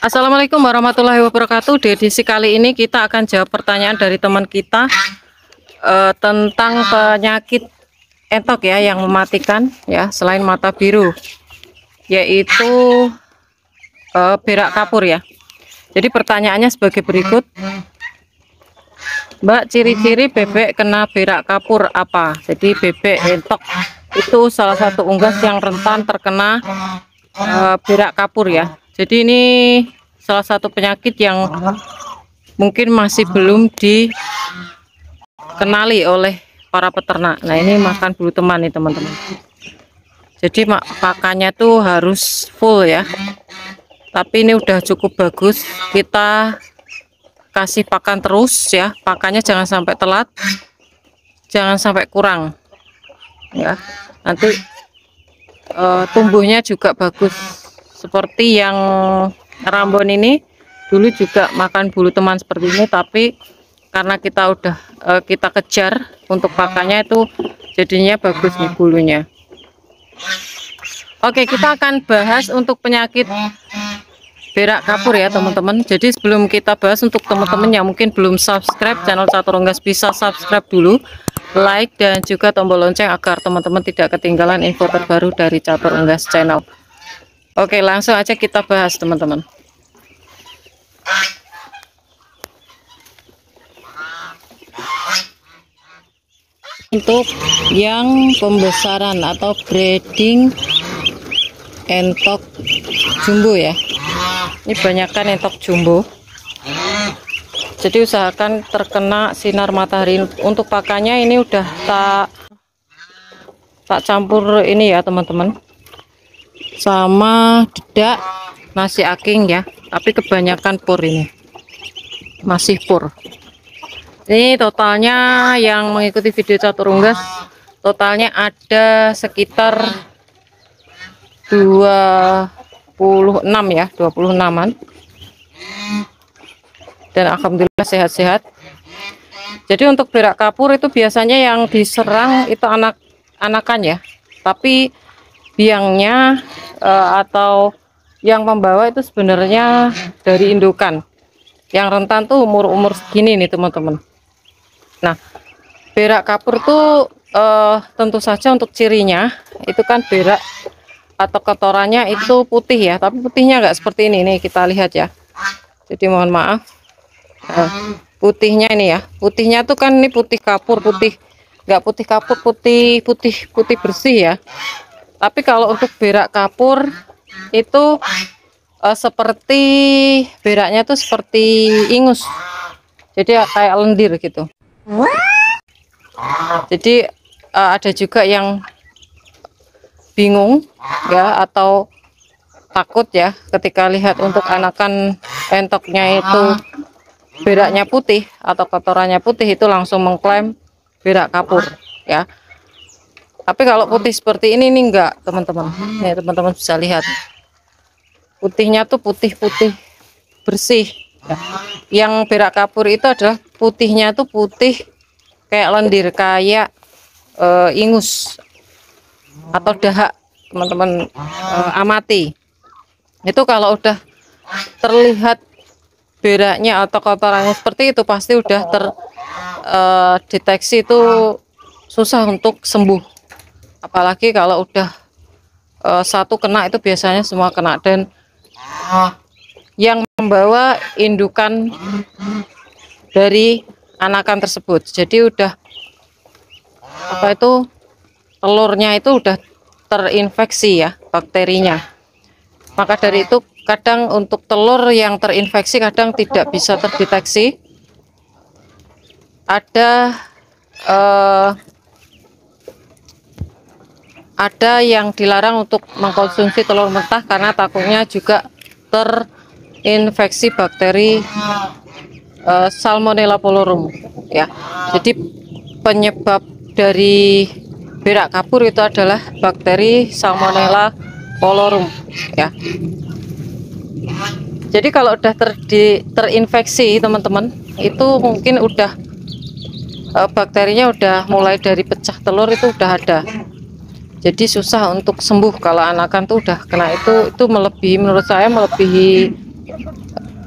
Assalamualaikum warahmatullahi wabarakatuh. Di edisi kali ini kita akan jawab pertanyaan dari teman kita tentang penyakit entok ya yang mematikan ya selain mata biru, yaitu berak kapur ya. Jadi pertanyaannya sebagai berikut, Mbak, ciri-ciri bebek kena berak kapur apa? Jadi bebek entok itu salah satu unggas yang rentan terkena berak kapur ya. Jadi ini salah satu penyakit yang mungkin masih belum dikenali oleh para peternak. Nah, ini makan bulu teman nih teman-teman. Jadi pakannya tuh harus full ya. Tapi ini udah cukup bagus. Kita kasih pakan terus ya. Pakannya jangan sampai telat, jangan sampai kurang ya. Nanti tumbuhnya juga bagus. Seperti yang Rambon ini dulu juga makan bulu teman seperti ini, tapi karena kita udah kita kejar untuk pakannya itu jadinya bagus nih bulunya. Oke, kita akan bahas untuk penyakit berak kapur ya teman-teman. Jadi sebelum kita bahas, untuk teman-teman yang mungkin belum subscribe channel Catur Unggas, bisa subscribe dulu, like dan juga tombol lonceng agar teman-teman tidak ketinggalan info terbaru dari Catur Unggas channel. Oke, langsung aja kita bahas teman-teman. Untuk yang pembesaran atau breeding entok jumbo ya, ini banyakkan entok jumbo. Jadi usahakan terkena sinar matahari. Untuk pakannya ini udah tak campur ini ya teman-teman, sama dedak nasi aking ya, tapi kebanyakan pur, ini masih pur. Ini totalnya yang mengikuti video Catur Unggas, totalnya ada sekitar 26 ya, 26an, dan alhamdulillah sehat-sehat. Jadi untuk berak kapur itu biasanya yang diserang itu anak-anakan ya, tapi biangnya atau yang membawa itu sebenarnya dari indukan. Yang rentan tuh umur-umur segini nih teman-teman. Nah, berak kapur tuh tentu saja untuk cirinya itu kan berak atau kotorannya itu putih ya, tapi putihnya nggak seperti ini nih, kita lihat ya. Jadi mohon maaf, putihnya ini ya, putihnya tuh kan ini putih kapur, putih nggak putih kapur, putih bersih ya. Tapi kalau untuk berak kapur itu seperti beraknya tuh seperti ingus, jadi kayak lendir gitu. Jadi ada juga yang bingung ya atau takut ya ketika lihat untuk anakan entoknya itu beraknya putih atau kotorannya putih, itu langsung mengklaim berak kapur ya. Tapi kalau putih seperti ini nih enggak teman-teman. Nih teman-teman bisa lihat, putihnya tuh putih-putih bersih ya. Yang berak kapur itu adalah putihnya tuh putih kayak lendir, kayak ingus atau dahak teman-teman. Amati itu kalau udah terlihat beraknya atau kotorannya seperti itu, pasti udah terdeteksi itu susah untuk sembuh. Apalagi kalau udah satu kena itu biasanya semua kena, dan yang membawa indukan dari anakan tersebut. Jadi udah telurnya itu udah terinfeksi ya bakterinya. Maka dari itu kadang untuk telur yang terinfeksi kadang tidak bisa terdeteksi. Ada ada yang dilarang untuk mengkonsumsi telur mentah karena takutnya juga terinfeksi bakteri Salmonella polorum ya. Jadi penyebab dari berak kapur itu adalah bakteri Salmonella polorum ya. Jadi kalau udah terinfeksi teman-teman, itu mungkin udah bakterinya udah mulai dari pecah telur itu udah ada. Jadi susah untuk sembuh kalau anakan tuh udah kena itu melebihi, menurut saya melebihi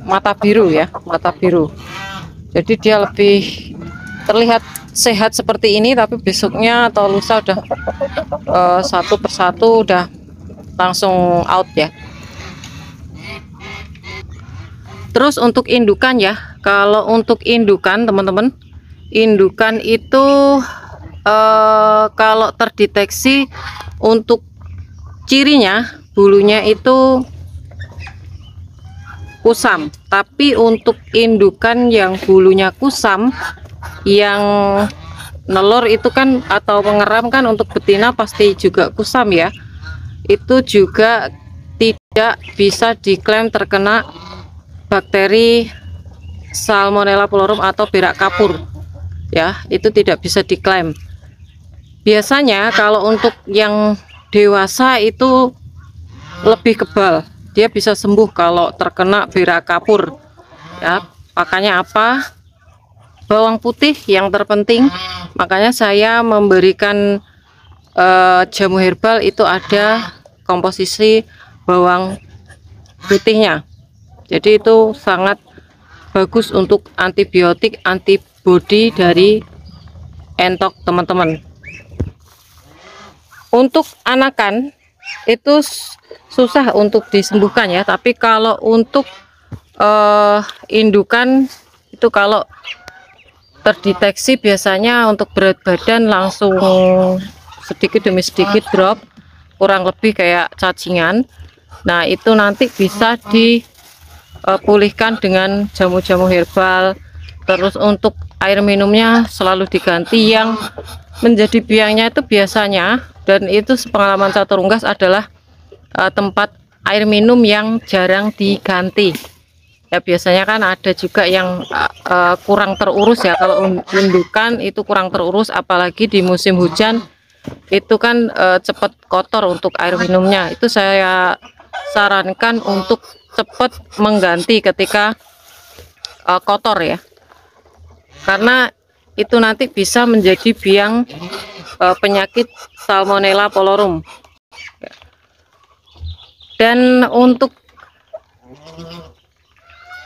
mata biru ya, mata biru. Jadi dia lebih terlihat sehat seperti ini, tapi besoknya atau lusa udah satu persatu udah langsung out ya. Terus untuk indukan ya, kalau untuk indukan teman-teman, indukan itu kalau terdeteksi untuk cirinya bulunya itu kusam, tapi untuk indukan yang bulunya kusam yang nelor itu kan atau mengeram kan untuk betina pasti juga kusam ya, itu juga tidak bisa diklaim terkena bakteri Salmonella polorum atau berak kapur ya, itu tidak bisa diklaim. Biasanya kalau untuk yang dewasa itu lebih kebal, dia bisa sembuh kalau terkena berak kapur ya. Makanya apa, bawang putih yang terpenting, makanya saya memberikan jamu herbal itu ada komposisi bawang putihnya. Jadi itu sangat bagus untuk antibiotik, antibodi dari entok teman-teman. Untuk anakan itu susah untuk disembuhkan ya, tapi kalau untuk indukan itu kalau terdeteksi biasanya untuk berat badan langsung sedikit demi sedikit drop, kurang lebih kayak cacingan. Nah itu nanti bisa dipulihkan dengan jamu-jamu herbal. Terus untuk air minumnya selalu diganti, yang menjadi biangnya itu biasanya, dan itu sepengalaman Catur Unggas adalah tempat air minum yang jarang diganti ya. Biasanya kan ada juga yang kurang terurus ya, kalau indukan itu kurang terurus, apalagi di musim hujan itu kan cepat kotor untuk air minumnya. Itu saya sarankan untuk cepat mengganti ketika kotor ya, karena itu nanti bisa menjadi biang penyakit Salmonella polorum. Dan untuk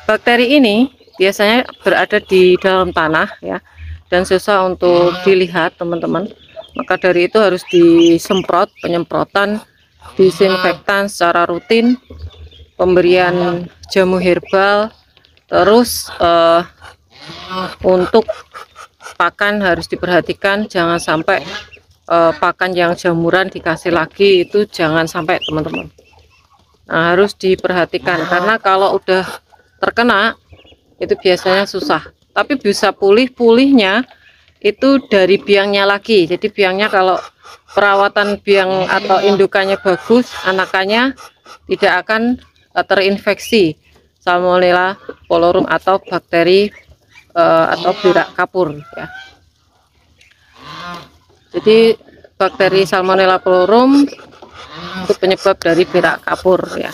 bakteri ini biasanya berada di dalam tanah ya, dan susah untuk dilihat teman-teman. Maka dari itu harus disemprot, penyemprotan disinfektan secara rutin, pemberian jamu herbal, terus untuk pakan harus diperhatikan, jangan sampai pakan yang jamuran dikasih lagi, itu jangan sampai teman-teman. Nah, harus diperhatikan karena kalau udah terkena itu biasanya susah, tapi bisa pulihnya itu dari biangnya lagi. Jadi biangnya kalau perawatan biang atau indukannya bagus, anakannya tidak akan terinfeksi Salmonella polorum atau bakteri atau berak kapur ya. Jadi bakteri Salmonella polorum itu penyebab dari berak kapur ya.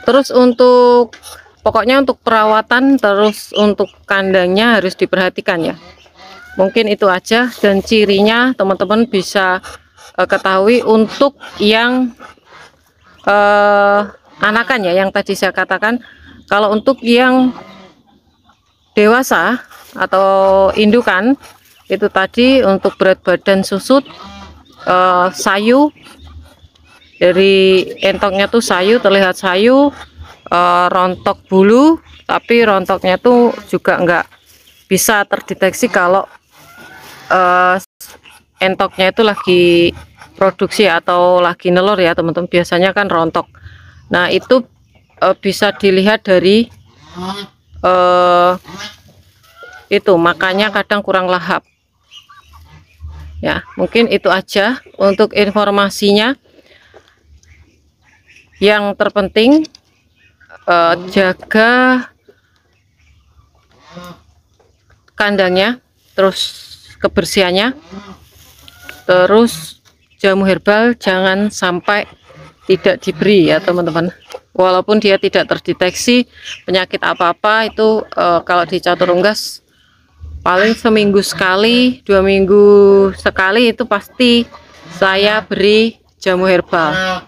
Terus untuk pokoknya untuk perawatan, terus untuk kandangnya harus diperhatikan ya. Mungkin itu aja, dan cirinya teman-teman bisa ketahui untuk yang anakan ya, yang tadi saya katakan. Kalau untuk yang dewasa atau indukan itu tadi untuk berat badan susut, sayu, dari entoknya tuh sayu, terlihat sayu, rontok bulu, tapi rontoknya tuh juga enggak bisa terdeteksi kalau entoknya itu lagi produksi atau lagi nelur ya teman-teman. Biasanya kan rontok. Nah itu bisa dilihat dari itu, makanya kadang kurang lahap. Ya, mungkin itu aja untuk informasinya. Yang terpenting jaga kandangnya, terus kebersihannya, terus jamu herbal jangan sampai tidak diberi ya teman-teman. Walaupun dia tidak terdeteksi penyakit apa-apa, itu kalau di catur unggas paling seminggu sekali, 2 minggu sekali itu pasti saya beri jamu herbal.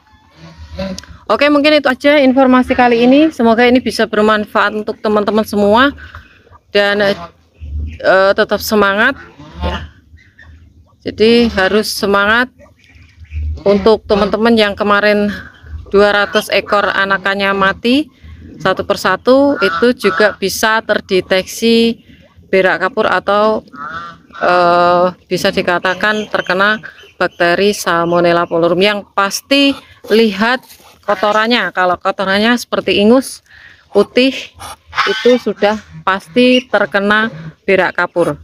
Oke, mungkin itu aja informasi kali ini. Semoga ini bisa bermanfaat untuk teman-teman semua, dan tetap semangat ya. Jadi harus semangat untuk teman-teman yang kemarin 200 ekor anakannya mati satu persatu, itu juga bisa terdeteksi berak kapur atau bisa dikatakan terkena bakteri Salmonella pullurum. Yang pasti lihat kotorannya. Kalau kotorannya seperti ingus putih, itu sudah pasti terkena berak kapur.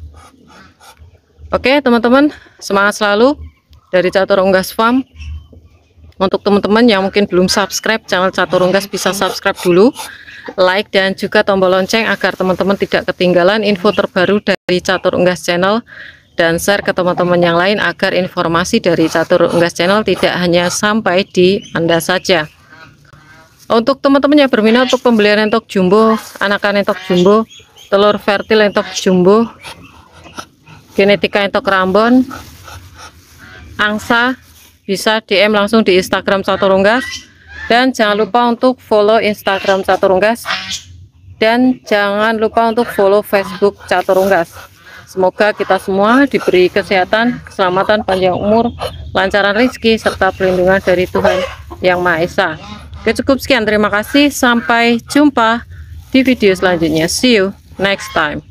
Oke teman-teman, semangat selalu dari Catur Unggas Farm. Untuk teman-teman yang mungkin belum subscribe channel Catur Unggas, bisa subscribe dulu, like dan juga tombol lonceng agar teman-teman tidak ketinggalan info terbaru dari Catur Unggas Channel, dan share ke teman-teman yang lain agar informasi dari Catur Unggas Channel tidak hanya sampai di Anda saja. Untuk teman-teman yang berminat untuk pembelian entok jumbo, anakan entok jumbo, telur vertil entok jumbo, genetika entok Rambon, angsa, bisa DM langsung di Instagram Catur Unggas. Dan jangan lupa untuk follow Instagram Catur Unggas, dan jangan lupa untuk follow Facebook Catur Unggas. Semoga kita semua diberi kesehatan, keselamatan, panjang umur, lancaran rezeki, serta perlindungan dari Tuhan Yang Maha Esa. Oke, cukup sekian, terima kasih, sampai jumpa di video selanjutnya. See you next time.